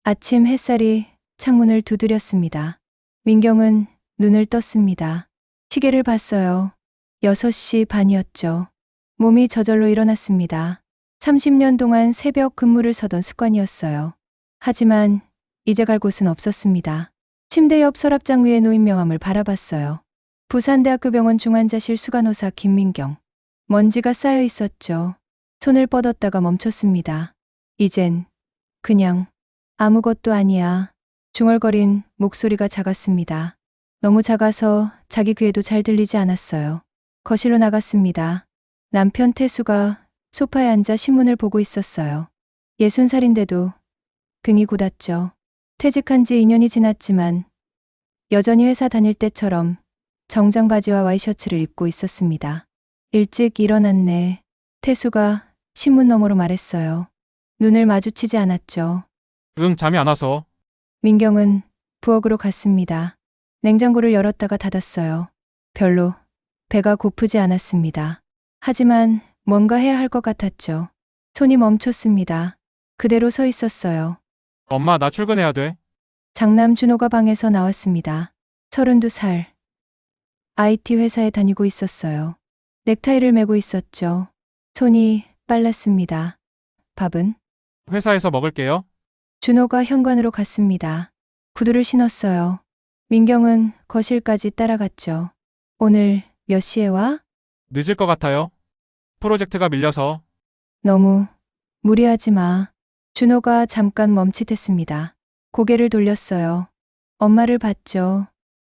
아침 햇살이 창문을 두드렸습니다. 민경은 눈을 떴습니다. 시계를 봤어요. 6시 반이었죠. 몸이 저절로 일어났습니다. 30년 동안 새벽 근무를 서던 습관이었어요. 하지만 이제 갈 곳은 없었습니다. 침대 옆 서랍장 위에 놓인 명함을 바라봤어요. 부산대학교 병원 중환자실 수간호사 김민경. 먼지가 쌓여 있었죠. 손을 뻗었다가 멈췄습니다. 이젠 그냥 아무것도 아니야. 중얼거린 목소리가 작았습니다. 너무 작아서 자기 귀에도 잘 들리지 않았어요. 거실로 나갔습니다. 남편 태수가 소파에 앉아 신문을 보고 있었어요. 60살인데도 등이 곧았죠. 퇴직한 지 2년이 지났지만 여전히 회사 다닐 때처럼 정장 바지와 와이셔츠를 입고 있었습니다. 일찍 일어났네. 태수가 신문 너머로 말했어요. 눈을 마주치지 않았죠. 응, 잠이 안 와서. 민경은 부엌으로 갔습니다. 냉장고를 열었다가 닫았어요. 별로 배가 고프지 않았습니다. 하지만 뭔가 해야 할 것 같았죠. 손이 멈췄습니다. 그대로 서 있었어요. 엄마, 나 출근해야 돼. 장남 준호가 방에서 나왔습니다. 32살. IT 회사에 다니고 있었어요. 넥타이를 메고 있었죠. 손이 빨랐습니다. 밥은? 회사에서 먹을게요. 준호가 현관으로 갔습니다. 구두를 신었어요. 민경은 거실까지 따라갔죠. 오늘 몇 시에 와? 늦을 것 같아요. 프로젝트가 밀려서. 너무 무리하지 마. 준호가 잠깐 멈칫했습니다. 고개를 돌렸어요. 엄마를 봤죠.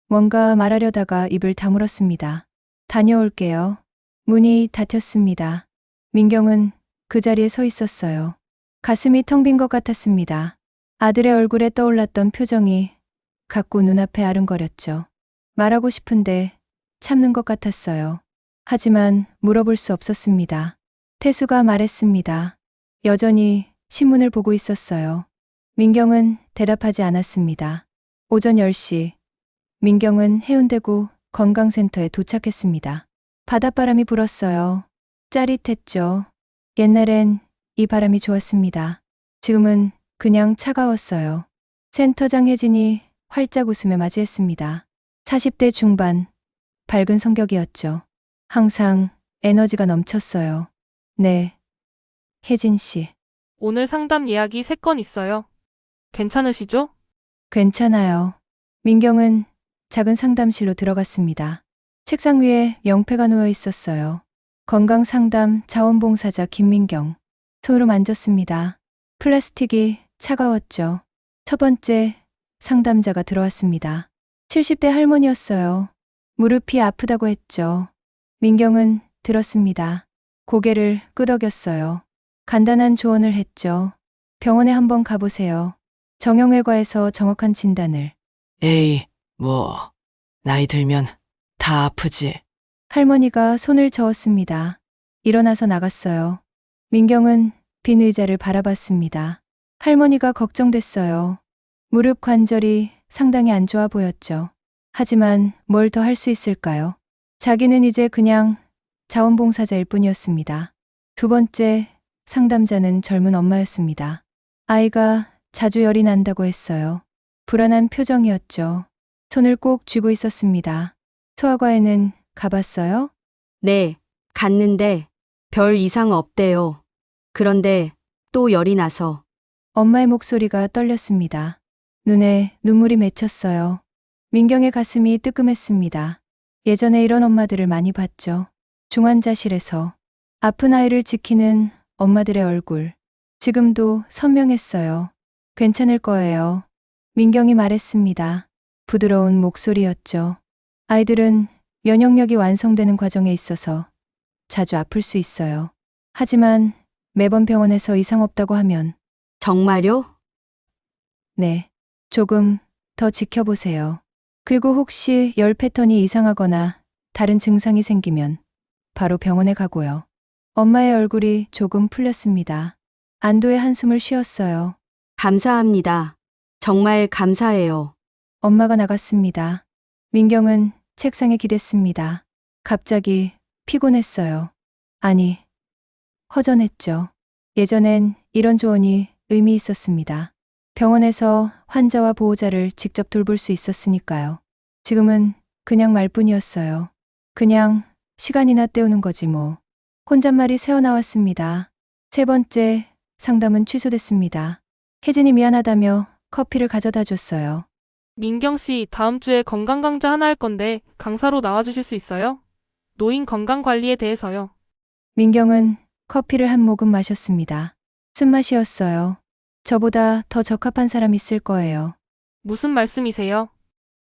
뭔가 말하려다가 입을 다물었습니다. 다녀올게요. 문이 닫혔습니다. 민경은 그 자리에 서 있었어요. 가슴이 텅 빈 것 같았습니다. 아들의 얼굴에 떠올랐던 표정이 가꾸 눈앞에 아른거렸죠. 말하고 싶은데 참는 것 같았어요. 하지만 물어볼 수 없었습니다. 태수가 말했습니다. 여전히 신문을 보고 있었어요. 민경은 대답하지 않았습니다. 오전 10시, 민경은 해운대구 건강센터에 도착했습니다. 바닷바람이 불었어요. 짜릿했죠. 옛날엔 이 바람이 좋았습니다. 지금은 그냥 차가웠어요. 센터장 혜진이 활짝 웃으며 맞이했습니다. 40대 중반, 밝은 성격이었죠. 항상 에너지가 넘쳤어요. 네, 혜진 씨. 오늘 상담 예약이 3건 있어요. 괜찮으시죠? 괜찮아요. 민경은 작은 상담실로 들어갔습니다. 책상 위에 명패가 놓여 있었어요. 건강상담 자원봉사자 김민경. 손으로 만졌습니다. 플라스틱이 차가웠죠. 첫 번째 상담자가 들어왔습니다. 70대 할머니였어요. 무릎이 아프다고 했죠. 민경은 들었습니다. 고개를 끄덕였어요. 간단한 조언을 했죠. 병원에 한번 가보세요. 정형외과에서 정확한 진단을. 에이, 나이 들면 다 아프지. 할머니가 손을 저었습니다. 일어나서 나갔어요. 민경은 빈 의자를 바라봤습니다. 할머니가 걱정됐어요. 무릎 관절이 상당히 안 좋아 보였죠. 하지만 뭘 더 할 수 있을까요? 자기는 이제 그냥 자원봉사자일 뿐이었습니다. 두 번째 상담자는 젊은 엄마였습니다. 아이가 자주 열이 난다고 했어요. 불안한 표정이었죠. 손을 꼭 쥐고 있었습니다. 소아과에는 가봤어요? 네, 갔는데 별 이상 없대요. 그런데 또 열이 나서. 엄마의 목소리가 떨렸습니다. 눈에 눈물이 맺혔어요. 민경의 가슴이 뜨끔했습니다. 예전에 이런 엄마들을 많이 봤죠. 중환자실에서 아픈 아이를 지키는 엄마들의 얼굴. 지금도 선명했어요. 괜찮을 거예요. 민경이 말했습니다. 부드러운 목소리였죠. 아이들은 면역력이 완성되는 과정에 있어서 자주 아플 수 있어요. 하지만 매번 병원에서 이상 없다고 하면 정말요? 네, 조금 더 지켜보세요. 그리고 혹시 열 패턴이 이상하거나 다른 증상이 생기면 바로 병원에 가고요. 엄마의 얼굴이 조금 풀렸습니다. 안도의 한숨을 쉬었어요. 감사합니다. 정말 감사해요. 엄마가 나갔습니다. 민경은 책상에 기댔습니다. 갑자기 피곤했어요. 아니, 허전했죠. 예전엔 이런 조언이 의미 있었습니다. 병원에서 환자와 보호자를 직접 돌볼 수 있었으니까요. 지금은 그냥 말뿐이었어요. 그냥 시간이나 때우는 거지 뭐. 혼잣말이 새어나왔습니다. 세 번째 상담은 취소됐습니다. 혜진이 미안하다며 커피를 가져다 줬어요. 민경 씨, 다음 주에 건강 강좌 하나 할 건데 강사로 나와주실 수 있어요? 노인 건강 관리에 대해서요. 민경은 커피를 한 모금 마셨습니다. 쓴맛이었어요. 저보다 더 적합한 사람 있을 거예요. 무슨 말씀이세요?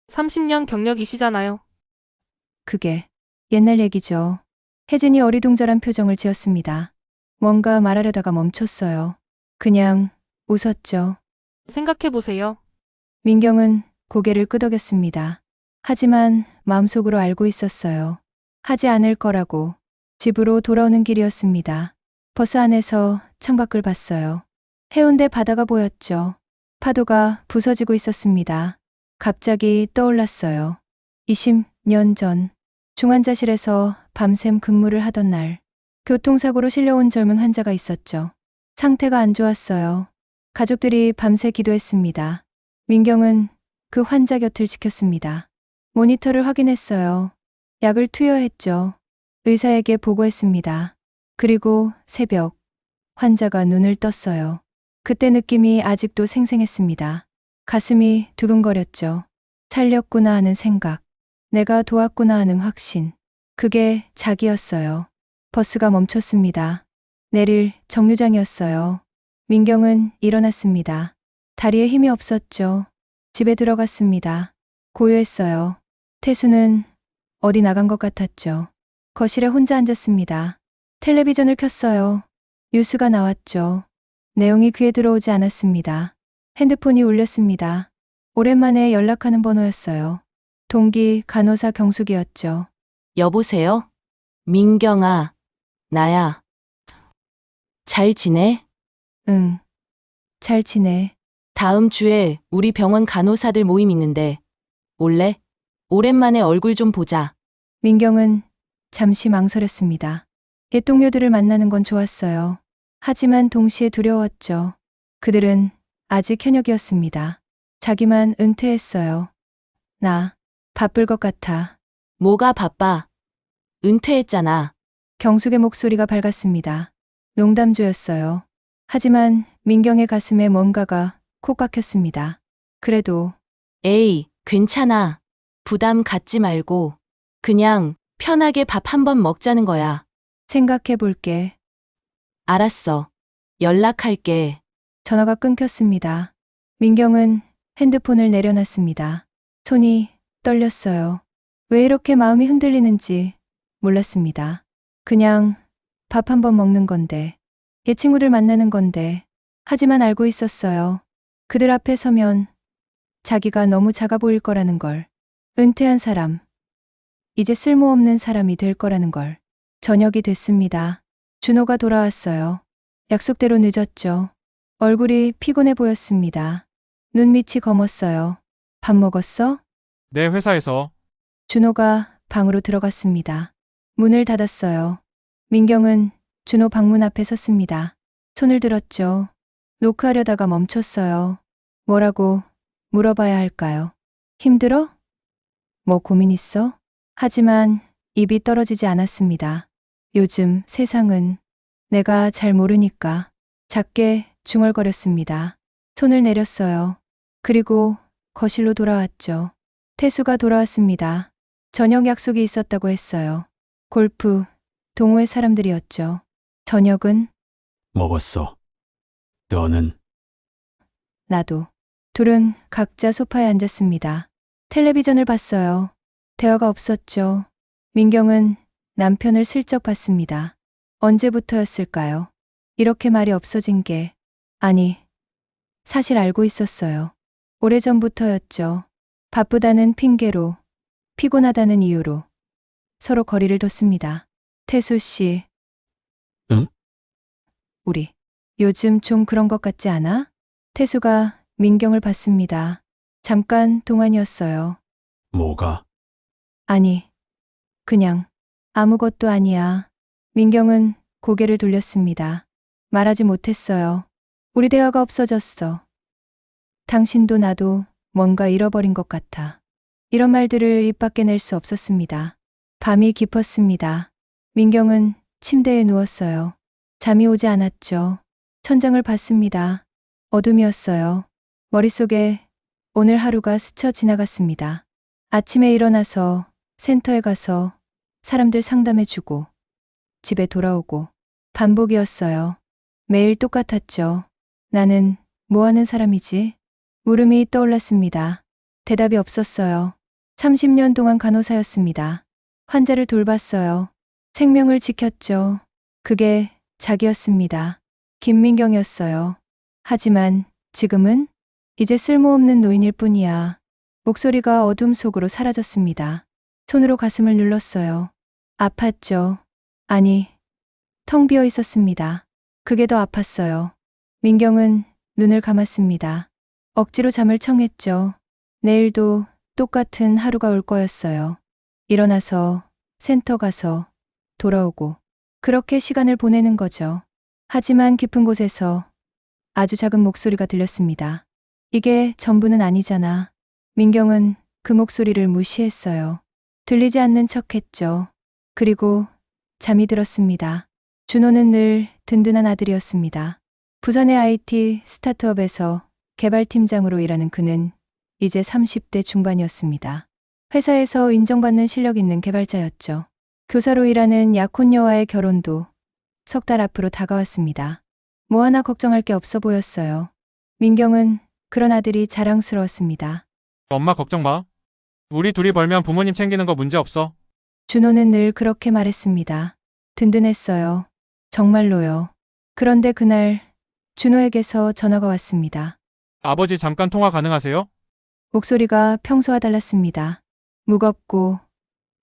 30년 경력이시잖아요. 그게 옛날 얘기죠. 혜진이 어리둥절한 표정을 지었습니다. 뭔가 말하려다가 멈췄어요. 그냥 웃었죠. 생각해보세요. 민경은 고개를 끄덕였습니다. 하지만 마음속으로 알고 있었어요. 하지 않을 거라고. 집으로 돌아오는 길이었습니다. 버스 안에서 창밖을 봤어요. 해운대 바다가 보였죠. 파도가 부서지고 있었습니다. 갑자기 떠올랐어요. 20년 전 중환자실에서 밤샘 근무를 하던 날 교통사고로 실려온 젊은 환자가 있었죠. 상태가 안 좋았어요. 가족들이 밤새 기도했습니다. 민경은 그 환자 곁을 지켰습니다. 모니터를 확인했어요. 약을 투여했죠. 의사에게 보고했습니다. 그리고 새벽 환자가 눈을 떴어요. 그때 느낌이 아직도 생생했습니다. 가슴이 두근거렸죠. 살렸구나 하는 생각. 내가 도왔구나 하는 확신. 그게 자기였어요. 버스가 멈췄습니다. 내릴 정류장이었어요. 민경은 일어났습니다. 다리에 힘이 없었죠. 집에 들어갔습니다. 고요했어요. 태수는 어디 나간 것 같았죠. 거실에 혼자 앉았습니다. 텔레비전을 켰어요. 뉴스가 나왔죠. 내용이 귀에 들어오지 않았습니다. 핸드폰이 울렸습니다. 오랜만에 연락하는 번호였어요. 동기 간호사 경숙이었죠. 여보세요? 민경아, 나야. 잘 지내? 응. 잘 지내. 다음 주에 우리 병원 간호사들 모임 있는데 올래? 오랜만에 얼굴 좀 보자. 민경은 잠시 망설였습니다. 옛 동료들을 만나는 건 좋았어요. 하지만 동시에 두려웠죠. 그들은 아직 현역이었습니다. 자기만 은퇴했어요. 나 바쁠 것 같아. 뭐가 바빠? 은퇴했잖아. 경숙의 목소리가 밝았습니다. 농담조였어요. 하지만 민경의 가슴에 뭔가가 콕 박혔습니다. 그래도 에이, 괜찮아. 부담 갖지 말고 그냥 편하게 밥 한 번 먹자는 거야. 생각해 볼게. 알았어. 연락할게. 전화가 끊겼습니다. 민경은 핸드폰을 내려놨습니다. 손이 떨렸어요. 왜 이렇게 마음이 흔들리는지 몰랐습니다. 그냥 밥 한 번 먹는 건데, 옛 친구들 만나는 건데, 하지만 알고 있었어요. 그들 앞에 서면 자기가 너무 작아 보일 거라는 걸. 은퇴한 사람, 이제 쓸모없는 사람이 될 거라는 걸. 저녁이 됐습니다. 준호가 돌아왔어요. 약속대로 늦었죠. 얼굴이 피곤해 보였습니다. 눈밑이 검었어요. 밥 먹었어? 내 회사에서 준호가 방으로 들어갔습니다. 문을 닫았어요. 민경은 준호 방문 앞에 섰습니다. 손을 들었죠. 노크하려다가 멈췄어요. 뭐라고 물어봐야 할까요? 힘들어? 뭐 고민 있어? 하지만 입이 떨어지지 않았습니다. 요즘 세상은 내가 잘 모르니까 작게 중얼거렸습니다. 손을 내렸어요. 그리고 거실로 돌아왔죠. 태수가 돌아왔습니다. 저녁 약속이 있었다고 했어요. 골프, 동호회 사람들이었죠. 저녁은 먹었어. 너는? 나도. 둘은 각자 소파에 앉았습니다. 텔레비전을 봤어요. 대화가 없었죠. 민경은 남편을 슬쩍 봤습니다. 언제부터였을까요? 이렇게 말이 없어진 게, 아니, 사실 알고 있었어요. 오래전부터였죠. 바쁘다는 핑계로, 피곤하다는 이유로 서로 거리를 뒀습니다. 태수 씨. 응? 우리 요즘 좀 그런 것 같지 않아? 태수가 민경을 봤습니다. 잠깐 동안이었어요. 뭐가? 아니, 그냥 아무것도 아니야. 민경은 고개를 돌렸습니다. 말하지 못했어요. 우리 대화가 없어졌어. 당신도 나도 뭔가 잃어버린 것 같아. 이런 말들을 입 밖에 낼 수 없었습니다. 밤이 깊었습니다. 민경은 침대에 누웠어요. 잠이 오지 않았죠. 천장을 봤습니다. 어둠이었어요. 머릿속에 오늘 하루가 스쳐 지나갔습니다. 아침에 일어나서 센터에 가서 사람들 상담해주고 집에 돌아오고 반복이었어요. 매일 똑같았죠. 나는 뭐 하는 사람이지? 물음이 떠올랐습니다. 대답이 없었어요. 30년 동안 간호사였습니다. 환자를 돌봤어요. 생명을 지켰죠. 그게 자기였습니다. 김민경이었어요. 하지만 지금은 이제 쓸모없는 노인일 뿐이야. 목소리가 어둠 속으로 사라졌습니다. 손으로 가슴을 눌렀어요. 아팠죠. 아니, 텅 비어 있었습니다. 그게 더 아팠어요. 민경은 눈을 감았습니다. 억지로 잠을 청했죠. 내일도 똑같은 하루가 올 거였어요. 일어나서 센터 가서 돌아오고 그렇게 시간을 보내는 거죠. 하지만 깊은 곳에서 아주 작은 목소리가 들렸습니다. 이게 전부는 아니잖아. 민경은 그 목소리를 무시했어요. 들리지 않는 척했죠. 그리고 잠이 들었습니다. 준호는 늘 든든한 아들이었습니다. 부산의 IT 스타트업에서 개발팀장으로 일하는 그는 이제 30대 중반이었습니다. 회사에서 인정받는 실력 있는 개발자였죠. 교사로 일하는 약혼녀와의 결혼도 석 달 앞으로 다가왔습니다. 뭐 하나 걱정할 게 없어 보였어요. 민경은 그런 아들이 자랑스러웠습니다. 엄마 걱정 마. 우리 둘이 벌면 부모님 챙기는 거 문제 없어. 준호는 늘 그렇게 말했습니다. 든든했어요. 정말로요. 그런데 그날 준호에게서 전화가 왔습니다. 아버지 잠깐 통화 가능하세요? 목소리가 평소와 달랐습니다. 무겁고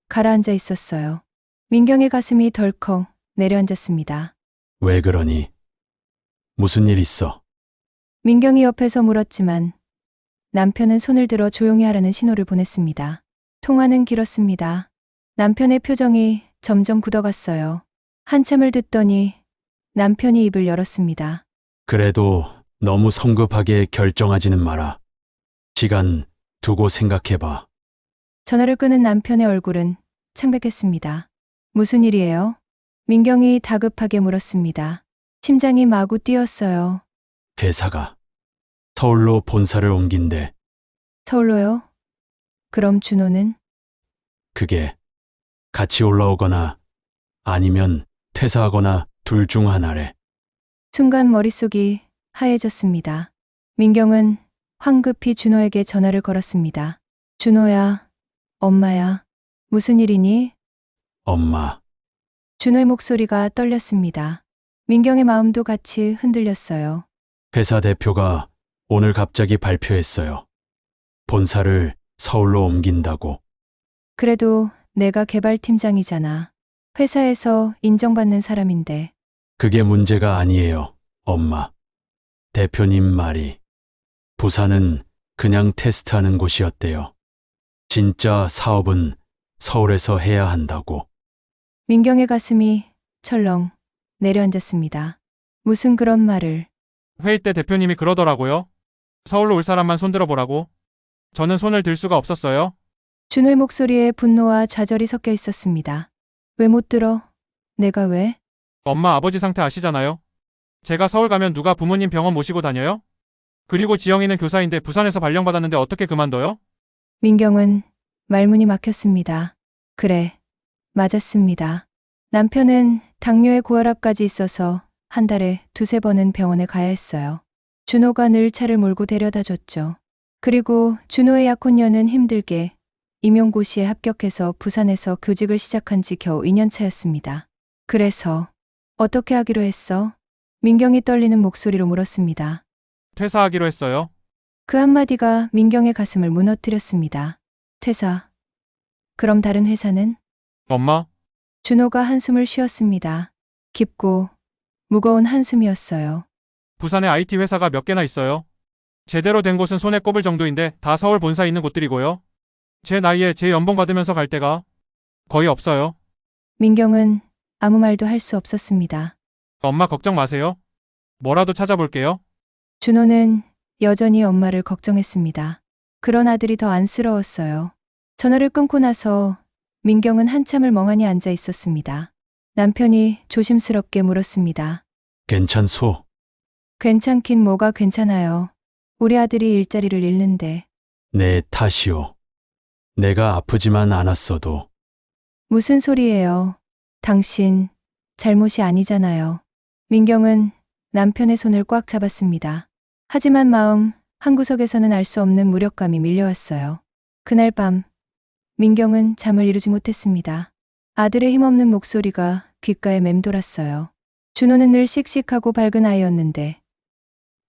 가라앉아 있었어요. 민경의 가슴이 덜컥 내려앉았습니다. 왜 그러니? 무슨 일 있어? 민경이 옆에서 물었지만 남편은 손을 들어 조용히 하라는 신호를 보냈습니다. 통화는 길었습니다. 남편의 표정이 점점 굳어갔어요. 한참을 듣더니 남편이 입을 열었습니다. 그래도 너무 성급하게 결정하지는 마라. 시간 두고 생각해봐. 전화를 끄는 남편의 얼굴은 창백했습니다. 무슨 일이에요? 민경이 다급하게 물었습니다. 심장이 마구 뛰었어요. 회사가 서울로 본사를 옮긴대. 서울로요? 그럼 준호는? 그게 같이 올라오거나 아니면 퇴사하거나 둘 중 하나래. 순간 머릿속이 하얘졌습니다. 민경은 황급히 준호에게 전화를 걸었습니다. 준호야, 엄마야, 무슨 일이니? 엄마, 준호의 목소리가 떨렸습니다. 민경의 마음도 같이 흔들렸어요. 회사 대표가 오늘 갑자기 발표했어요. 본사를 서울로 옮긴다고. 그래도 내가 개발팀장이잖아. 회사에서 인정받는 사람인데. 그게 문제가 아니에요, 엄마. 대표님 말이 부산은 그냥 테스트하는 곳이었대요. 진짜 사업은 서울에서 해야 한다고. 민경의 가슴이 철렁 내려앉았습니다. 무슨 그런 말을. 회의 때 대표님이 그러더라고요. 서울로 올 사람만 손들어 보라고. 저는 손을 들 수가 없었어요. 준호의 목소리에 분노와 좌절이 섞여 있었습니다. 왜 못 들어? 내가 왜? 엄마 아버지 상태 아시잖아요. 제가 서울 가면 누가 부모님 병원 모시고 다녀요? 그리고 지영이는 교사인데 부산에서 발령받았는데 어떻게 그만둬요? 민경은 말문이 막혔습니다. 그래, 맞았습니다. 남편은 당뇨의 고혈압까지 있어서 한 달에 두세 번은 병원에 가야 했어요. 준호가 늘 차를 몰고 데려다 줬죠. 그리고 준호의 약혼녀는 힘들게 임용고시에 합격해서 부산에서 교직을 시작한 지 겨우 2년 차였습니다. 그래서 어떻게 하기로 했어? 민경이 떨리는 목소리로 물었습니다. 퇴사하기로 했어요. 그 한마디가 민경의 가슴을 무너뜨렸습니다. 퇴사. 그럼 다른 회사는? 엄마, 준호가 한숨을 쉬었습니다. 깊고 무거운 한숨이었어요. 부산에 IT 회사가 몇 개나 있어요. 제대로 된 곳은 손에 꼽을 정도인데 다 서울 본사에 있는 곳들이고요. 제 나이에 제 연봉 받으면서 갈 데가 거의 없어요. 민경은 아무 말도 할 수 없었습니다. 엄마 걱정 마세요. 뭐라도 찾아볼게요. 준호는 여전히 엄마를 걱정했습니다. 그런 아들이 더 안쓰러웠어요. 전화를 끊고 나서 민경은 한참을 멍하니 앉아 있었습니다. 남편이 조심스럽게 물었습니다. 괜찮소? 괜찮긴 뭐가 괜찮아요. 우리 아들이 일자리를 잃는데. 내 탓이오. 내가 아프지만 않았어도 무슨 소리예요? 당신 잘못이 아니잖아요. 민경은 남편의 손을 꽉 잡았습니다. 하지만 마음 한구석에서는 알 수 없는 무력감이 밀려왔어요. 그날 밤 민경은 잠을 이루지 못했습니다. 아들의 힘없는 목소리가 귓가에 맴돌았어요. 준호는 늘 씩씩하고 밝은 아이였는데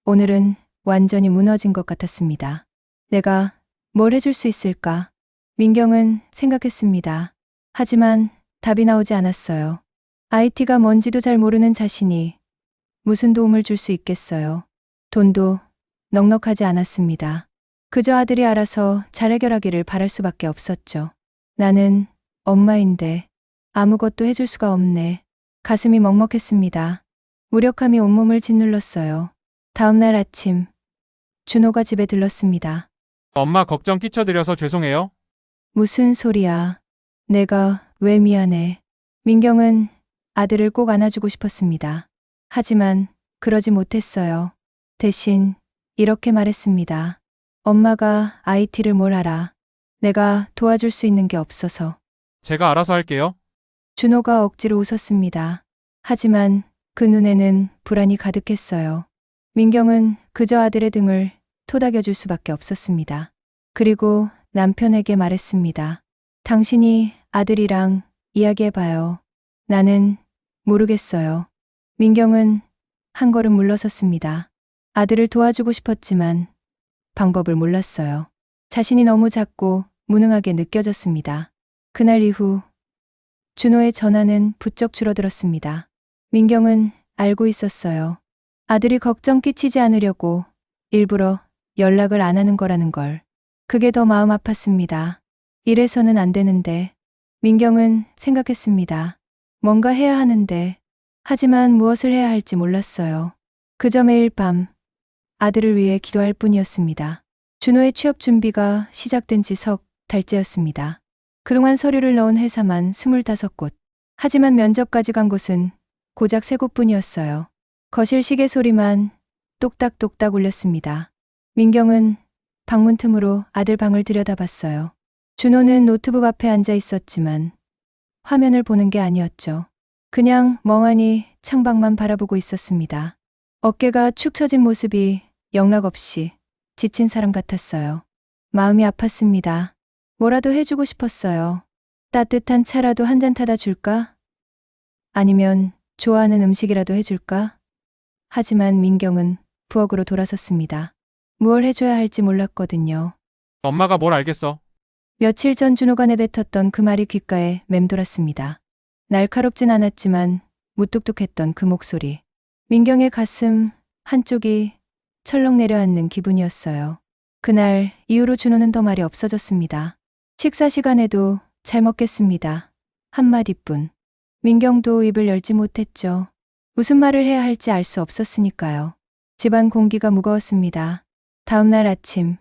오늘은 완전히 무너진 것 같았습니다. 내가 뭘 해줄 수 있을까? 민경은 생각했습니다. 하지만 답이 나오지 않았어요. IT가 뭔지도 잘 모르는 자신이 무슨 도움을 줄 수 있겠어요. 돈도 넉넉하지 않았습니다. 그저 아들이 알아서 잘 해결하기를 바랄 수밖에 없었죠. 나는 엄마인데 아무것도 해줄 수가 없네. 가슴이 먹먹했습니다. 무력함이 온몸을 짓눌렀어요. 다음 날 아침 준호가 집에 들렀습니다. 엄마 걱정 끼쳐드려서 죄송해요. 무슨 소리야. 내가 왜 미안해. 민경은 아들을 꼭 안아주고 싶었습니다. 하지만 그러지 못했어요. 대신 이렇게 말했습니다. 엄마가 IT를 뭘 알아. 내가 도와줄 수 있는 게 없어서. 제가 알아서 할게요. 준호가 억지로 웃었습니다. 하지만 그 눈에는 불안이 가득했어요. 민경은 그저 아들의 등을 토닥여줄 수밖에 없었습니다. 그리고 남편에게 말했습니다. 당신이 아들이랑 이야기해봐요. 나는 모르겠어요. 민경은 한 걸음 물러섰습니다. 아들을 도와주고 싶었지만 방법을 몰랐어요. 자신이 너무 작고 무능하게 느껴졌습니다. 그날 이후 준호의 전화는 부쩍 줄어들었습니다. 민경은 알고 있었어요. 아들이 걱정 끼치지 않으려고 일부러 연락을 안 하는 거라는 걸. 그게 더 마음 아팠습니다. 이래서는 안 되는데. 민경은 생각했습니다. 뭔가 해야 하는데. 하지만 무엇을 해야 할지 몰랐어요. 그저 매일 밤 아들을 위해 기도할 뿐이었습니다. 준호의 취업 준비가 시작된 지 석 달째였습니다. 그동안 서류를 넣은 회사만 25곳. 하지만 면접까지 간 곳은 고작 3곳뿐이었어요. 거실 시계 소리만 똑딱똑딱 울렸습니다. 민경은 방문 틈으로 아들 방을 들여다봤어요. 준호는 노트북 앞에 앉아 있었지만 화면을 보는 게 아니었죠. 그냥 멍하니 창밖만 바라보고 있었습니다. 어깨가 축 처진 모습이 영락없이 지친 사람 같았어요. 마음이 아팠습니다. 뭐라도 해주고 싶었어요. 따뜻한 차라도 한 잔 타다 줄까? 아니면 좋아하는 음식이라도 해줄까? 하지만 민경은 부엌으로 돌아섰습니다. 무얼 해줘야 할지 몰랐거든요. 엄마가 뭘 알겠어. 며칠 전 준호가 내뱉었던 그 말이 귓가에 맴돌았습니다. 날카롭진 않았지만 무뚝뚝했던 그 목소리. 민경의 가슴 한쪽이 철렁 내려앉는 기분이었어요. 그날 이후로 준호는 더 말이 없어졌습니다. 식사 시간에도 잘 먹겠습니다. 한마디뿐. 민경도 입을 열지 못했죠. 무슨 말을 해야 할지 알 수 없었으니까요. 집안 공기가 무거웠습니다. 다음 날 아침,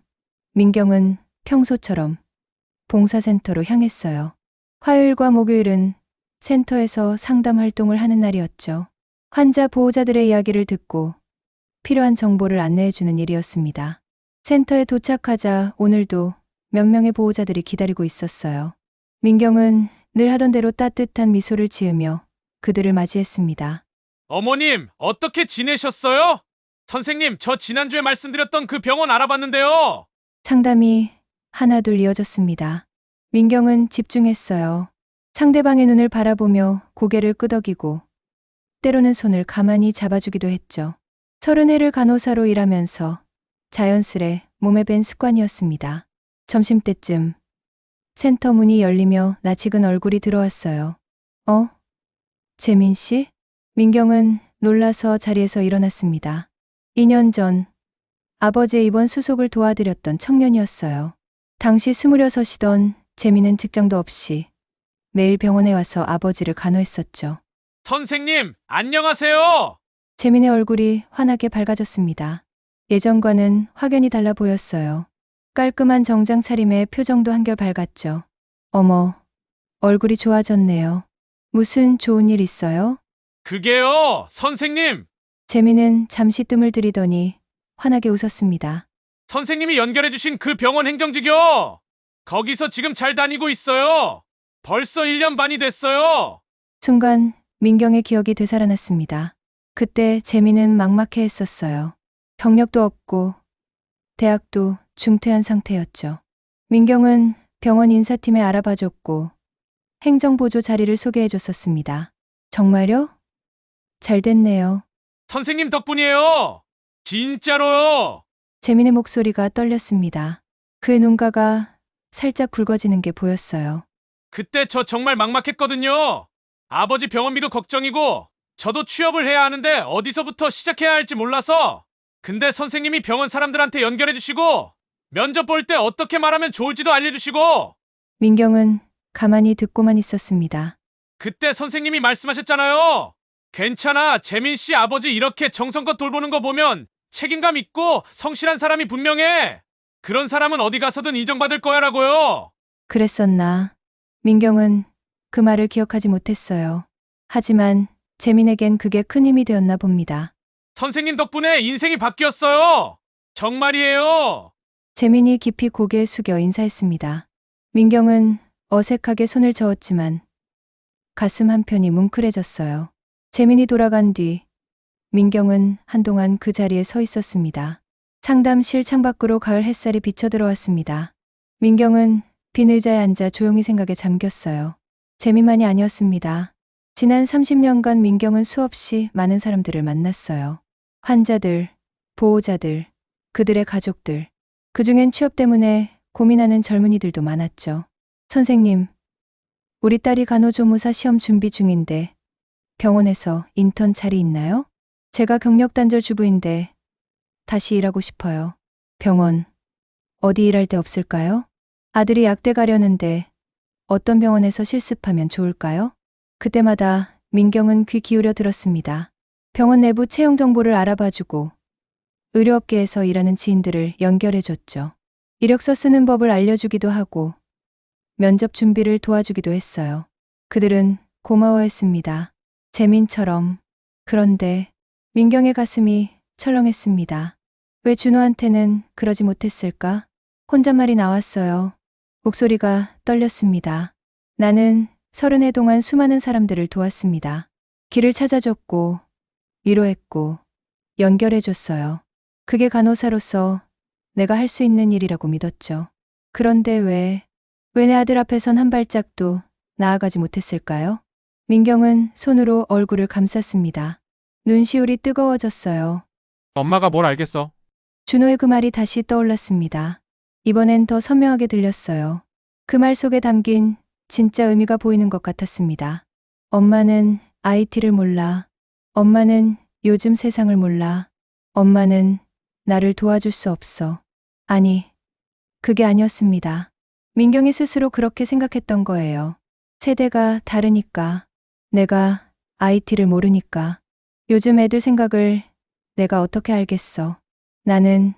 민경은 평소처럼 봉사센터로 향했어요. 화요일과 목요일은 센터에서 상담 활동을 하는 날이었죠. 환자 보호자들의 이야기를 듣고 필요한 정보를 안내해주는 일이었습니다. 센터에 도착하자 오늘도 몇 명의 보호자들이 기다리고 있었어요. 민경은 늘 하던 대로 따뜻한 미소를 지으며 그들을 맞이했습니다. 어머님, 어떻게 지내셨어요? 선생님, 저 지난주에 말씀드렸던 그 병원 알아봤는데요. 상담이 하나둘 이어졌습니다. 민경은 집중했어요. 상대방의 눈을 바라보며 고개를 끄덕이고 때로는 손을 가만히 잡아주기도 했죠. 30해를 간호사로 일하면서 자연스레 몸에 밴 습관이었습니다. 점심때쯤 센터 문이 열리며 낯익은 얼굴이 들어왔어요. 재민 씨? 민경은 놀라서 자리에서 일어났습니다. 2년 전 아버지의 입원 수속을 도와드렸던 청년이었어요. 당시 26이던 재민은 직장도 없이 매일 병원에 와서 아버지를 간호했었죠. 선생님, 안녕하세요. 재민의 얼굴이 환하게 밝아졌습니다. 예전과는 확연히 달라 보였어요. 깔끔한 정장 차림에 표정도 한결 밝았죠. 어머, 얼굴이 좋아졌네요. 무슨 좋은 일 있어요? 그게요, 선생님! 재민은 잠시 뜸을 들이더니 환하게 웃었습니다. 선생님이 연결해주신 그 병원 행정직이요! 거기서 지금 잘 다니고 있어요! 벌써 1년 반이 됐어요! 순간 민경의 기억이 되살아났습니다. 그때 재민은 막막해 했었어요. 경력도 없고 대학도 중퇴한 상태였죠. 민경은 병원 인사팀에 알아봐줬고 행정보조 자리를 소개해줬었습니다. 정말요? 잘 됐네요. 선생님 덕분이에요! 진짜로요! 재민의 목소리가 떨렸습니다. 그의 눈가가 살짝 굵어지는 게 보였어요. 그때 저 정말 막막했거든요. 아버지 병원비도 걱정이고 저도 취업을 해야 하는데 어디서부터 시작해야 할지 몰라서. 근데 선생님이 병원 사람들한테 연결해 주시고 면접 볼 때 어떻게 말하면 좋을지도 알려주시고. 민경은 가만히 듣고만 있었습니다. 그때 선생님이 말씀하셨잖아요. 괜찮아, 재민 씨 아버지 이렇게 정성껏 돌보는 거 보면 책임감 있고 성실한 사람이 분명해. 그런 사람은 어디 가서든 인정받을 거야라고요. 그랬었나? 민경은 그 말을 기억하지 못했어요. 하지만 재민에겐 그게 큰 힘이 되었나 봅니다. 선생님 덕분에 인생이 바뀌었어요. 정말이에요. 재민이 깊이 고개 숙여 인사했습니다. 민경은 어색하게 손을 저었지만 가슴 한편이 뭉클해졌어요. 재민이 돌아간 뒤 민경은 한동안 그 자리에 서 있었습니다. 상담실 창밖으로 가을 햇살이 비쳐 들어왔습니다. 민경은 빈 의자에 앉아 조용히 생각에 잠겼어요. 재민만이 아니었습니다. 지난 30년간 민경은 수없이 많은 사람들을 만났어요. 환자들, 보호자들, 그들의 가족들. 그중엔 취업 때문에 고민하는 젊은이들도 많았죠. 선생님, 우리 딸이 간호조무사 시험 준비 중인데 병원에서 인턴 자리 있나요? 제가 경력 단절 주부인데 다시 일하고 싶어요. 병원, 어디 일할 데 없을까요? 아들이 약대 가려는데 어떤 병원에서 실습하면 좋을까요? 그때마다 민경은 귀 기울여 들었습니다. 병원 내부 채용 정보를 알아봐주고 의료업계에서 일하는 지인들을 연결해줬죠. 이력서 쓰는 법을 알려주기도 하고 면접 준비를 도와주기도 했어요. 그들은 고마워했습니다. 재민처럼. 그런데 민경의 가슴이 철렁했습니다. 왜 준호한테는 그러지 못했을까? 혼잣말이 나왔어요. 목소리가 떨렸습니다. 나는 30해 동안 수많은 사람들을 도왔습니다. 길을 찾아줬고 위로했고 연결해줬어요. 그게 간호사로서 내가 할 수 있는 일이라고 믿었죠. 그런데 왜 내 아들 앞에선 한 발짝도 나아가지 못했을까요? 민경은 손으로 얼굴을 감쌌습니다. 눈시울이 뜨거워졌어요. 엄마가 뭘 알겠어? 준호의 그 말이 다시 떠올랐습니다. 이번엔 더 선명하게 들렸어요. 그 말 속에 담긴 진짜 의미가 보이는 것 같았습니다. 엄마는 IT를 몰라. 엄마는 요즘 세상을 몰라. 엄마는 나를 도와줄 수 없어. 아니, 그게 아니었습니다. 민경이 스스로 그렇게 생각했던 거예요. 세대가 다르니까. 내가 IT를 모르니까. 요즘 애들 생각을 내가 어떻게 알겠어. 나는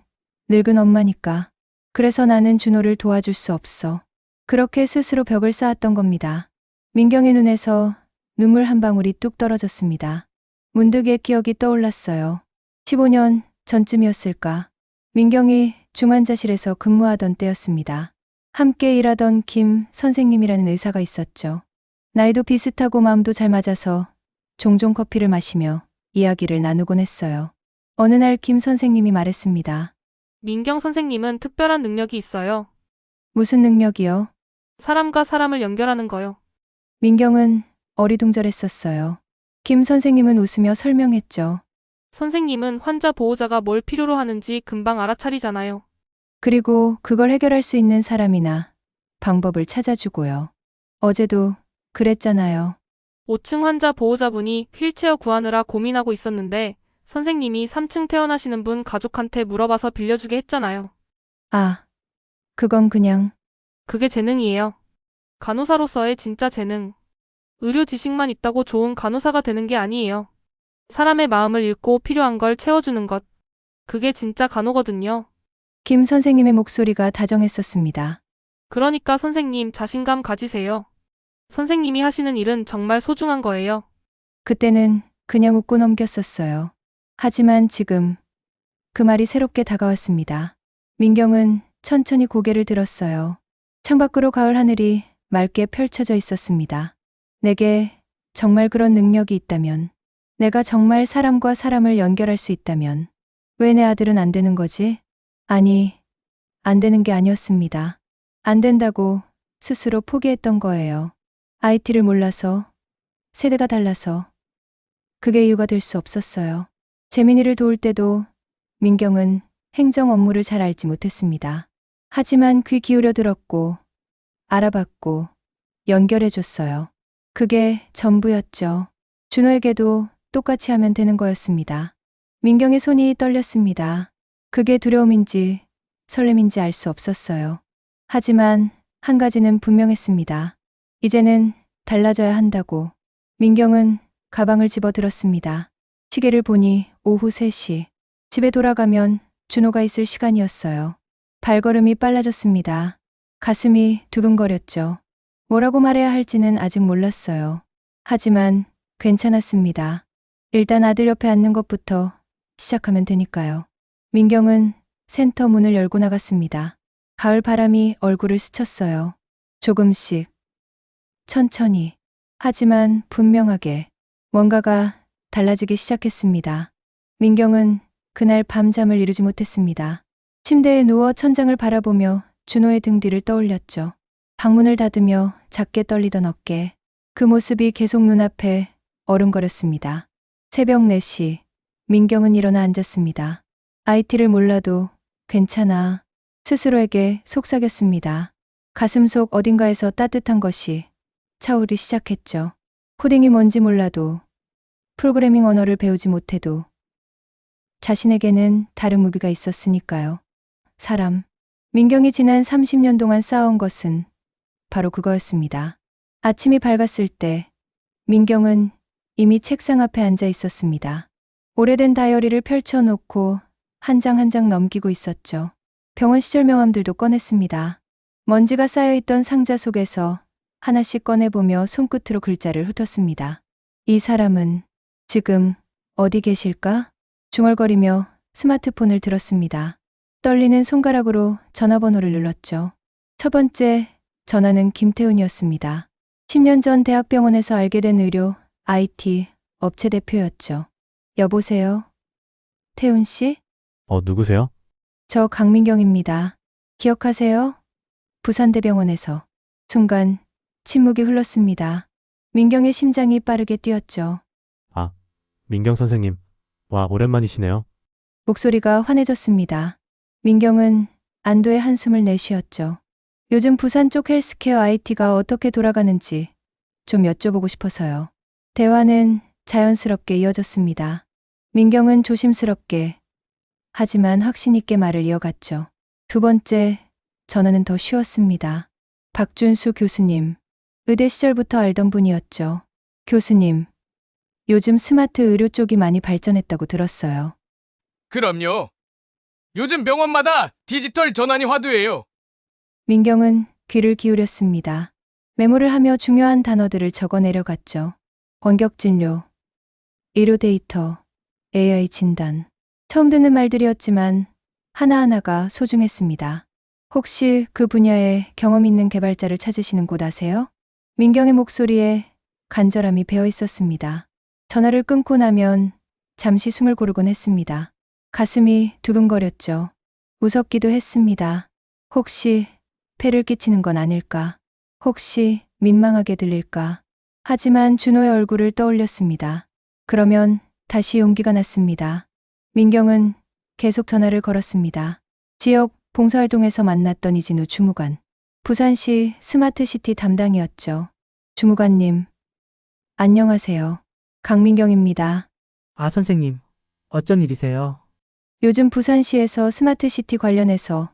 늙은 엄마니까. 그래서 나는 준호를 도와줄 수 없어. 그렇게 스스로 벽을 쌓았던 겁니다. 민경의 눈에서 눈물 한 방울이 뚝 떨어졌습니다. 문득 옛 기억이 떠올랐어요. 15년 전쯤이었을까. 민경이 중환자실에서 근무하던 때였습니다. 함께 일하던 김 선생님이라는 의사가 있었죠. 나이도 비슷하고 마음도 잘 맞아서 종종 커피를 마시며 이야기를 나누곤 했어요. 어느 날 김 선생님이 말했습니다. 민경 선생님은 특별한 능력이 있어요. 무슨 능력이요? 사람과 사람을 연결하는 거요. 민경은 어리둥절했었어요. 김 선생님은 웃으며 설명했죠. 선생님은 환자 보호자가 뭘 필요로 하는지 금방 알아차리잖아요. 그리고 그걸 해결할 수 있는 사람이나 방법을 찾아주고요. 어제도 그랬잖아요. 5층 환자 보호자분이 휠체어 구하느라 고민하고 있었는데 선생님이 3층 퇴원하시는 분 가족한테 물어봐서 빌려주게 했잖아요. 아, 그건 그냥 그게 재능이에요. 간호사로서의 진짜 재능. 의료 지식만 있다고 좋은 간호사가 되는 게 아니에요. 사람의 마음을 읽고 필요한 걸 채워주는 것. 그게 진짜 간호거든요. 김 선생님의 목소리가 다정했었습니다. 그러니까 선생님 자신감 가지세요. 선생님이 하시는 일은 정말 소중한 거예요. 그때는 그냥 웃고 넘겼었어요. 하지만 지금 그 말이 새롭게 다가왔습니다. 민경은 천천히 고개를 들었어요. 창밖으로 가을 하늘이 맑게 펼쳐져 있었습니다. 내게 정말 그런 능력이 있다면, 내가 정말 사람과 사람을 연결할 수 있다면, 왜 내 아들은 안 되는 거지? 아니, 안 되는 게 아니었습니다. 안 된다고 스스로 포기했던 거예요. IT를 몰라서, 세대가 달라서, 그게 이유가 될 수 없었어요. 재민이를 도울 때도 민경은 행정 업무를 잘 알지 못했습니다. 하지만 귀 기울여 들었고, 알아봤고, 연결해줬어요. 그게 전부였죠. 준호에게도 똑같이 하면 되는 거였습니다. 민경의 손이 떨렸습니다. 그게 두려움인지 설렘인지 알 수 없었어요. 하지만 한 가지는 분명했습니다. 이제는 달라져야 한다고. 민경은 가방을 집어들었습니다. 시계를 보니 오후 3시. 집에 돌아가면 준호가 있을 시간이었어요. 발걸음이 빨라졌습니다. 가슴이 두근거렸죠. 뭐라고 말해야 할지는 아직 몰랐어요. 하지만 괜찮았습니다. 일단 아들 옆에 앉는 것부터 시작하면 되니까요. 민경은 센터 문을 열고 나갔습니다. 가을 바람이 얼굴을 스쳤어요. 조금씩, 천천히, 하지만 분명하게 뭔가가 달라지기 시작했습니다. 민경은 그날 밤잠을 이루지 못했습니다. 침대에 누워 천장을 바라보며 준호의 등 뒤를 떠올렸죠. 방문을 닫으며 작게 떨리던 어깨. 그 모습이 계속 눈앞에 어른거렸습니다. 새벽 4시, 민경은 일어나 앉았습니다. IT를 몰라도 괜찮아. 스스로에게 속삭였습니다. 가슴속 어딘가에서 따뜻한 것이 차오르기 시작했죠. 코딩이 뭔지 몰라도, 프로그래밍 언어를 배우지 못해도 자신에게는 다른 무기가 있었으니까요. 사람. 민경이 지난 30년 동안 쌓아온 것은 바로 그거였습니다. 아침이 밝았을 때 민경은 이미 책상 앞에 앉아 있었습니다. 오래된 다이어리를 펼쳐놓고 한 장 한 장 넘기고 있었죠. 병원 시절 명함들도 꺼냈습니다. 먼지가 쌓여있던 상자 속에서 하나씩 꺼내보며 손끝으로 글자를 훑었습니다. 이 사람은 지금 어디 계실까? 중얼거리며 스마트폰을 들었습니다. 떨리는 손가락으로 전화번호를 눌렀죠. 첫 번째 전화는 김태훈이었습니다. 10년 전 대학병원에서 알게 된 의료, IT, 업체 대표였죠. 여보세요? 태훈 씨? 누구세요? 저 강민경입니다. 기억하세요? 부산대병원에서. 순간 침묵이 흘렀습니다. 민경의 심장이 빠르게 뛰었죠. 민경 선생님. 와, 오랜만이시네요. 목소리가 환해졌습니다. 민경은 안도의 한숨을 내쉬었죠. 요즘 부산 쪽 헬스케어 IT가 어떻게 돌아가는지 좀 여쭤보고 싶어서요. 대화는 자연스럽게 이어졌습니다. 민경은 조심스럽게 하지만 확신 있게 말을 이어갔죠. 두 번째 전화는 더 쉬웠습니다. 박준수 교수님. 의대 시절부터 알던 분이었죠. 교수님. 요즘 스마트 의료 쪽이 많이 발전했다고 들었어요. 그럼요. 요즘 병원마다 디지털 전환이 화두예요. 민경은 귀를 기울였습니다. 메모를 하며 중요한 단어들을 적어 내려갔죠. 원격 진료, 의료 데이터, AI 진단. 처음 듣는 말들이었지만 하나하나가 소중했습니다. 혹시 그 분야에 경험 있는 개발자를 찾으시는 곳 아세요? 민경의 목소리에 간절함이 배어 있었습니다. 전화를 끊고 나면 잠시 숨을 고르곤 했습니다. 가슴이 두근거렸죠. 무섭기도 했습니다. 혹시 폐를 끼치는 건 아닐까? 혹시 민망하게 들릴까? 하지만 준호의 얼굴을 떠올렸습니다. 그러면 다시 용기가 났습니다. 민경은 계속 전화를 걸었습니다. 지역 봉사활동에서 만났던 이진우 주무관. 부산시 스마트시티 담당이었죠. 주무관님, 안녕하세요. 강민경입니다. 선생님, 어쩐 일이세요? 요즘 부산시에서 스마트시티 관련해서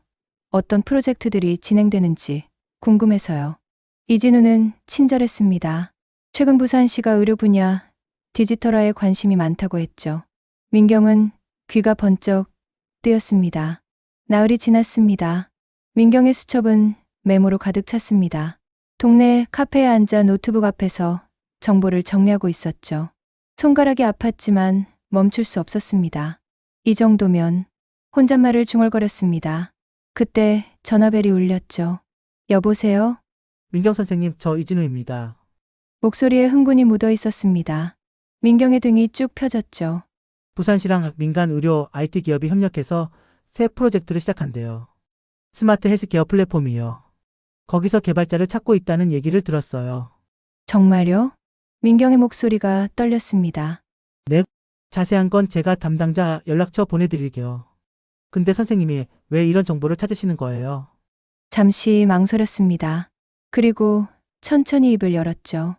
어떤 프로젝트들이 진행되는지 궁금해서요. 이진우는 친절했습니다. 최근 부산시가 의료 분야 디지털화에 관심이 많다고 했죠. 민경은 귀가 번쩍 뜨였습니다. 나흘이 지났습니다. 민경의 수첩은 메모로 가득 찼습니다. 동네 카페에 앉아 노트북 앞에서 정보를 정리하고 있었죠. 손가락이 아팠지만 멈출 수 없었습니다. 이 정도면 혼잣말을 중얼거렸습니다. 그때 전화벨이 울렸죠. 여보세요? 민경 선생님, 저 이진우입니다. 목소리에 흥분이 묻어 있었습니다. 민경의 등이 쭉 펴졌죠. 부산시랑 민간 의료 IT 기업이 협력해서 새 프로젝트를 시작한대요. 스마트 헬스케어 플랫폼이요. 거기서 개발자를 찾고 있다는 얘기를 들었어요. 정말요? 민경의 목소리가 떨렸습니다. 자세한 건 제가 담당자 연락처 보내드릴게요. 근데 선생님이 왜 이런 정보를 찾으시는 거예요? 잠시 망설였습니다. 그리고 천천히 입을 열었죠.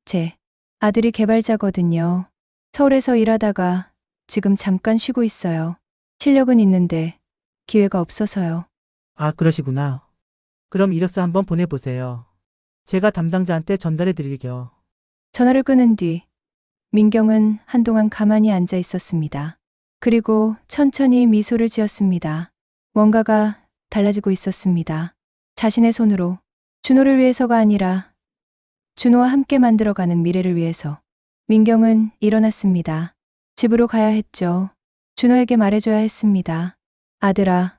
제 아들이 개발자거든요. 서울에서 일하다가 지금 잠깐 쉬고 있어요. 실력은 있는데 기회가 없어서요. 아, 그러시구나. 그럼 이력서 한번 보내보세요. 제가 담당자한테 전달해 드릴게요. 전화를 끊은 뒤 민경은 한동안 가만히 앉아 있었습니다. 그리고 천천히 미소를 지었습니다. 뭔가가 달라지고 있었습니다. 자신의 손으로 준호를 위해서가 아니라 준호와 함께 만들어가는 미래를 위해서. 민경은 일어났습니다. 집으로 가야 했죠. 준호에게 말해줘야 했습니다. 아들아,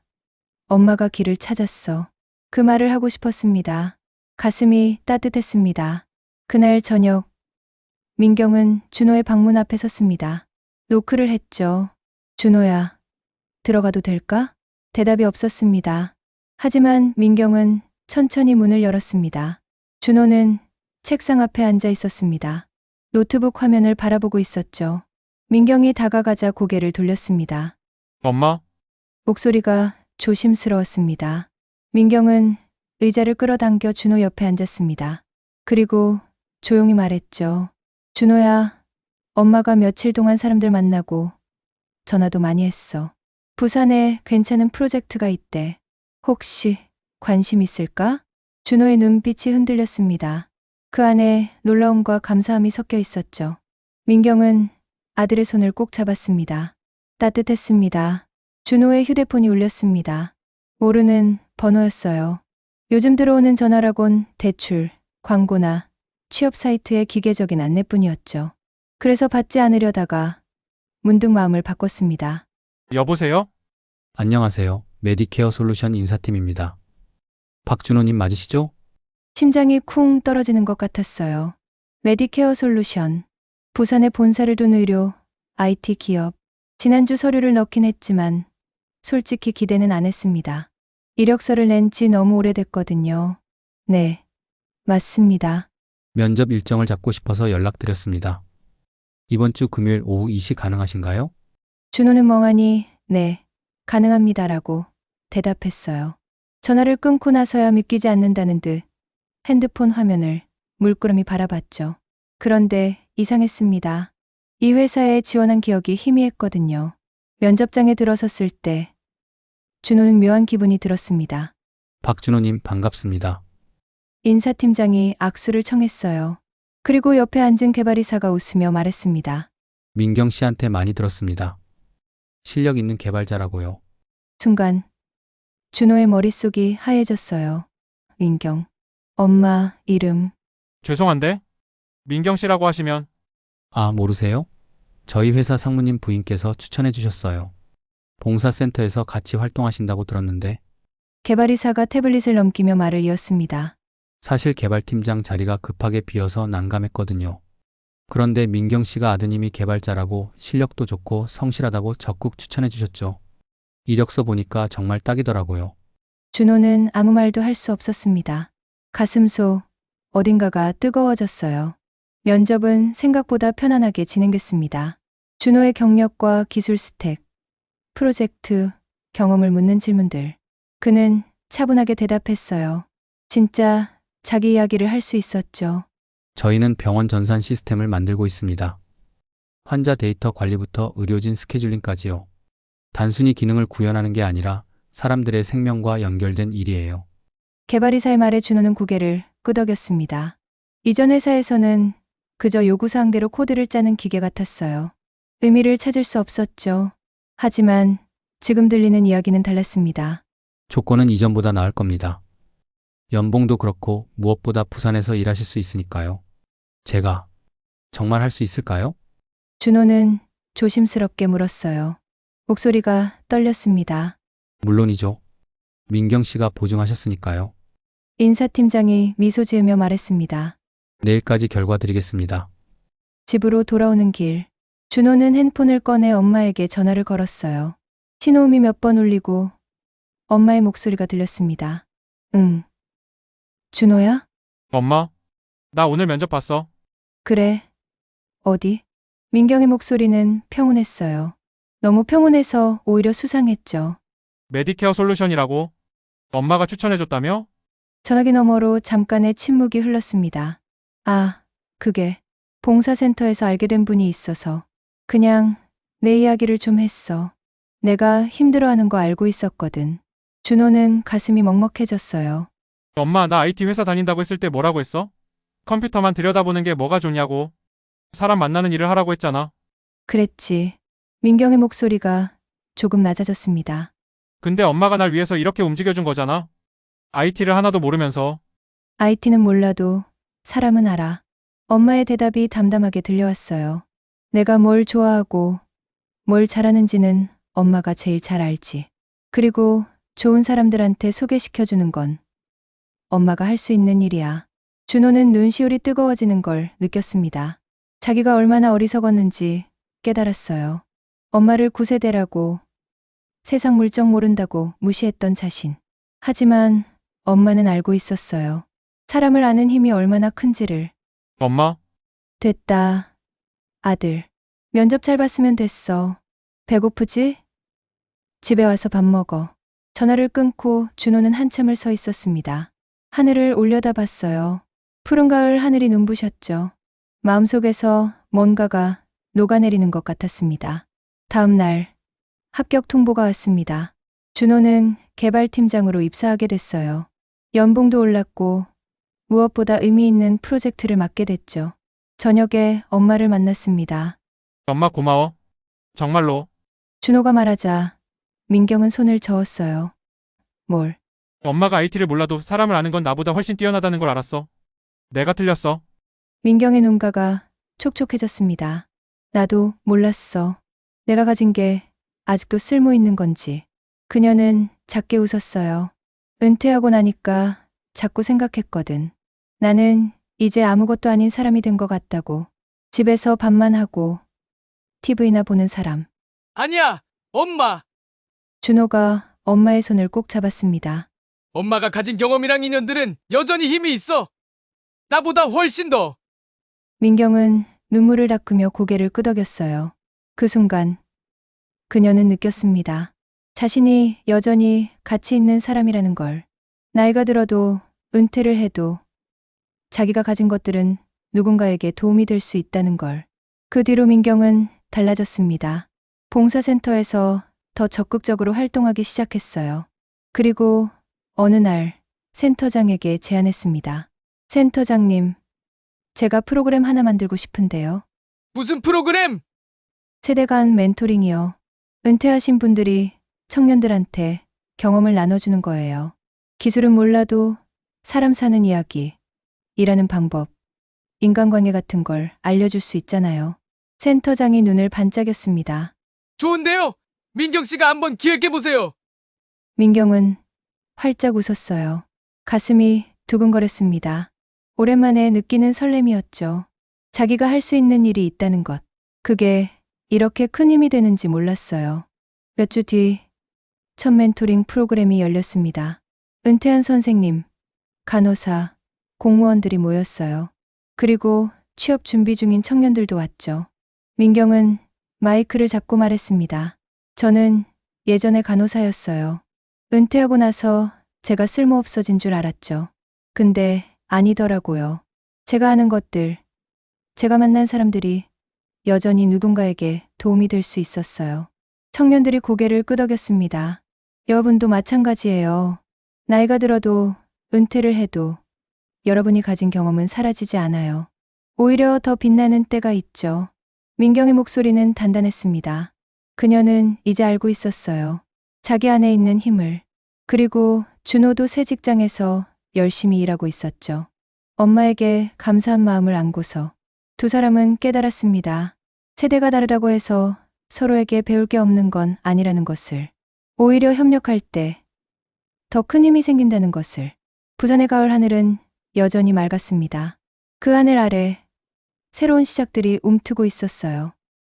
엄마가 길을 찾았어. 그 말을 하고 싶었습니다. 가슴이 따뜻했습니다. 그날 저녁, 민경은 준호의 방문 앞에 섰습니다. 노크를 했죠. 준호야, 들어가도 될까? 대답이 없었습니다. 하지만 민경은 천천히 문을 열었습니다. 준호는 책상 앞에 앉아 있었습니다. 노트북 화면을 바라보고 있었죠. 민경이 다가가자 고개를 돌렸습니다. 엄마? 목소리가 조심스러웠습니다. 민경은 의자를 끌어당겨 준호 옆에 앉았습니다. 그리고 조용히 말했죠. 준호야, 엄마가 며칠 동안 사람들 만나고 전화도 많이 했어. 부산에 괜찮은 프로젝트가 있대. 혹시 관심 있을까? 준호의 눈빛이 흔들렸습니다. 그 안에 놀라움과 감사함이 섞여 있었죠. 민경은 아들의 손을 꼭 잡았습니다. 따뜻했습니다. 준호의 휴대폰이 울렸습니다. 모르는 번호였어요. 요즘 들어오는 전화라곤 대출, 광고나 취업 사이트의 기계적인 안내뿐이었죠. 그래서 받지 않으려다가 문득 마음을 바꿨습니다. 여보세요? 안녕하세요. 메디케어 솔루션 인사팀입니다. 박준호님 맞으시죠? 심장이 쿵 떨어지는 것 같았어요. 메디케어 솔루션. 부산에 본사를 둔 의료, IT 기업. 지난주 서류를 넣긴 했지만 솔직히 기대는 안 했습니다. 이력서를 낸 지 너무 오래됐거든요. 네, 맞습니다. 면접 일정을 잡고 싶어서 연락드렸습니다. 이번 주 금요일 오후 2시 가능하신가요? 준호는 멍하니 네, 가능합니다라고 대답했어요. 전화를 끊고 나서야 믿기지 않는다는 듯 핸드폰 화면을 물끄러미 바라봤죠. 그런데 이상했습니다. 이 회사에 지원한 기억이 희미했거든요. 면접장에 들어섰을 때 준호는 묘한 기분이 들었습니다. 박준호님 반갑습니다. 인사팀장이 악수를 청했어요. 그리고 옆에 앉은 개발이사가 웃으며 말했습니다. 민경 씨한테 많이 들었습니다. 실력 있는 개발자라고요. 순간 준호의 머릿속이 하얘졌어요. 민경. 엄마 이름. 죄송한데? 민경 씨라고 하시면 아, 모르세요? 저희 회사 상무님 부인께서 추천해 주셨어요. 봉사센터에서 같이 활동하신다고 들었는데 개발이사가 태블릿을 넘기며 말을 이었습니다. 사실 개발팀장 자리가 급하게 비어서 난감했거든요. 그런데 민경 씨가 아드님이 개발자라고 실력도 좋고 성실하다고 적극 추천해 주셨죠. 이력서 보니까 정말 딱이더라고요. 준호는 아무 말도 할 수 없었습니다. 가슴속 어딘가가 뜨거워졌어요. 면접은 생각보다 편안하게 진행됐습니다. 준호의 경력과 기술 스택, 프로젝트, 경험을 묻는 질문들. 그는 차분하게 대답했어요. 진짜 자기 이야기를 할 수 있었죠. 저희는 병원 전산 시스템을 만들고 있습니다. 환자 데이터 관리부터 의료진 스케줄링까지요. 단순히 기능을 구현하는 게 아니라 사람들의 생명과 연결된 일이에요. 개발이사의 말에 준호는 고개를 끄덕였습니다. 이전 회사에서는 그저 요구사항대로 코드를 짜는 기계 같았어요. 의미를 찾을 수 없었죠. 하지만 지금 들리는 이야기는 달랐습니다. 조건은 이전보다 나을 겁니다. 연봉도 그렇고 무엇보다 부산에서 일하실 수 있으니까요. 제가 정말 할 수 있을까요? 준호는 조심스럽게 물었어요. 목소리가 떨렸습니다. 물론이죠. 민경 씨가 보증하셨으니까요. 인사팀장이 미소 지으며 말했습니다. 내일까지 결과 드리겠습니다. 집으로 돌아오는 길, 준호는 핸폰을 꺼내 엄마에게 전화를 걸었어요. 신호음이 몇 번 울리고 엄마의 목소리가 들렸습니다. 응. 준호야? 엄마, 나 오늘 면접 봤어. 그래. 어디? 민경의 목소리는 평온했어요. 너무 평온해서 오히려 수상했죠. 메디케어 솔루션이라고. 엄마가 추천해줬다며? 전화기 너머로 잠깐의 침묵이 흘렀습니다. 아, 그게 봉사센터에서 알게 된 분이 있어서 그냥 내 이야기를 좀 했어. 내가 힘들어하는 거 알고 있었거든. 준호는 가슴이 먹먹해졌어요. 엄마, 나 IT 회사 다닌다고 했을 때 뭐라고 했어? 컴퓨터만 들여다보는 게 뭐가 좋냐고. 사람 만나는 일을 하라고 했잖아. 그랬지. 민경의 목소리가 조금 낮아졌습니다. 근데 엄마가 날 위해서 이렇게 움직여준 거잖아. IT를 하나도 모르면서. IT는 몰라도 사람은 알아. 엄마의 대답이 담담하게 들려왔어요. 내가 뭘 좋아하고 뭘 잘하는지는 엄마가 제일 잘 알지. 그리고 좋은 사람들한테 소개시켜주는 건 엄마가 할 수 있는 일이야. 준호는 눈시울이 뜨거워지는 걸 느꼈습니다. 자기가 얼마나 어리석었는지 깨달았어요. 엄마를 9세대라고, 세상 물정 모른다고 무시했던 자신. 하지만 엄마는 알고 있었어요. 사람을 아는 힘이 얼마나 큰지를. 엄마, 됐다. 아들. 면접 잘 봤으면 됐어. 배고프지? 집에 와서 밥 먹어. 전화를 끊고 준호는 한참을 서 있었습니다. 하늘을 올려다봤어요. 푸른 가을 하늘이 눈부셨죠. 마음속에서 뭔가가 녹아내리는 것 같았습니다. 다음 날 합격 통보가 왔습니다. 준호는 개발팀장으로 입사하게 됐어요. 연봉도 올랐고 무엇보다 의미 있는 프로젝트를 맡게 됐죠. 저녁에 엄마를 만났습니다. 엄마 고마워. 정말로. 준호가 말하자 민경은 손을 저었어요. 뭘? 엄마가 IT를 몰라도 사람을 아는 건 나보다 훨씬 뛰어나다는 걸 알았어. 내가 틀렸어. 민경의 눈가가 촉촉해졌습니다. 나도 몰랐어. 내가 가진 게 아직도 쓸모 있는 건지. 그녀는 작게 웃었어요. 은퇴하고 나니까 자꾸 생각했거든. 나는 이제 아무것도 아닌 사람이 된 것 같다고. 집에서 밥만 하고 TV나 보는 사람. 아니야, 엄마. 준호가 엄마의 손을 꼭 잡았습니다. 엄마가 가진 경험이랑 인연들은 여전히 힘이 있어. 나보다 훨씬 더. 민경은 눈물을 닦으며 고개를 끄덕였어요. 그 순간 그녀는 느꼈습니다. 자신이 여전히 가치 있는 사람이라는 걸. 나이가 들어도 은퇴를 해도 자기가 가진 것들은 누군가에게 도움이 될 수 있다는 걸. 그 뒤로 민경은 달라졌습니다. 봉사센터에서 더 적극적으로 활동하기 시작했어요. 그리고 어느 날 센터장에게 제안했습니다. 센터장님, 제가 프로그램 하나 만들고 싶은데요. 무슨 프로그램? 세대 간 멘토링이요. 은퇴하신 분들이 청년들한테 경험을 나눠주는 거예요. 기술은 몰라도 사람 사는 이야기, 일하는 방법, 인간관계 같은 걸 알려줄 수 있잖아요. 센터장이 눈을 반짝였습니다. 좋은데요? 민경 씨가 한번 기획해 보세요. 민경은 활짝 웃었어요. 가슴이 두근거렸습니다. 오랜만에 느끼는 설렘이었죠. 자기가 할 수 있는 일이 있다는 것. 그게 이렇게 큰 힘이 되는지 몰랐어요. 몇 주 뒤 첫 멘토링 프로그램이 열렸습니다. 은퇴한 선생님, 간호사, 공무원들이 모였어요. 그리고 취업 준비 중인 청년들도 왔죠. 민경은 마이크를 잡고 말했습니다. 저는 예전에 간호사였어요. 은퇴하고 나서 제가 쓸모없어진 줄 알았죠. 근데 아니더라고요. 제가 하는 것들, 제가 만난 사람들이 여전히 누군가에게 도움이 될 수 있었어요. 청년들이 고개를 끄덕였습니다. 여러분도 마찬가지예요. 나이가 들어도 은퇴를 해도 여러분이 가진 경험은 사라지지 않아요. 오히려 더 빛나는 때가 있죠. 민경의 목소리는 단단했습니다. 그녀는 이제 알고 있었어요. 자기 안에 있는 힘을. 그리고 준호도 새 직장에서 열심히 일하고 있었죠. 엄마에게 감사한 마음을 안고서 두 사람은 깨달았습니다. 세대가 다르다고 해서 서로에게 배울 게 없는 건 아니라는 것을. 오히려 협력할 때 더 큰 힘이 생긴다는 것을. 부산의 가을 하늘은 여전히 맑았습니다. 그 하늘 아래 새로운 시작들이 움트고 있었어요.